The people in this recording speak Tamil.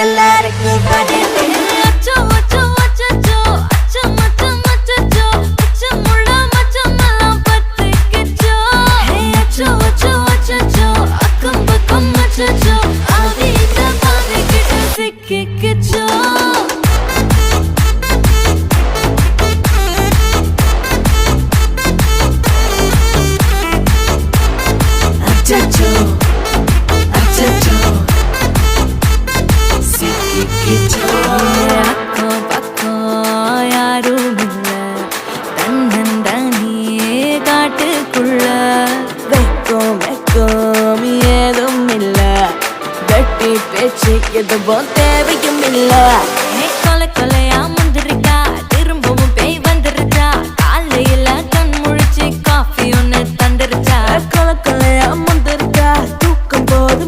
எல்லாருக்கும் பதில் அச்சோ அச்சோ அச்சோ அச்சம் அச்சம் அச்சோ அச்சமுள்ள மச்சமெல்லாம் பத்திக்கிச்சோ அச்சோ அச்சோ அச்சோ அக்கம் பக்கம் அச்சோ ஆவிட்ட பாவிக்கிட்ட சிக்கிக்கிச்சோ அச்சோ அச்சோ சிக்கிக்கிச்சோ அக்கம் பக்கம் யாரும் இல்ல தன்னந்தனியே காட்டுக்குள்ள வெக்கம் வெக்கம் ஏதும் இல்ல வெட்டி பேச்சு எதுவும் தேவையும் இல்ல கொலை கொலை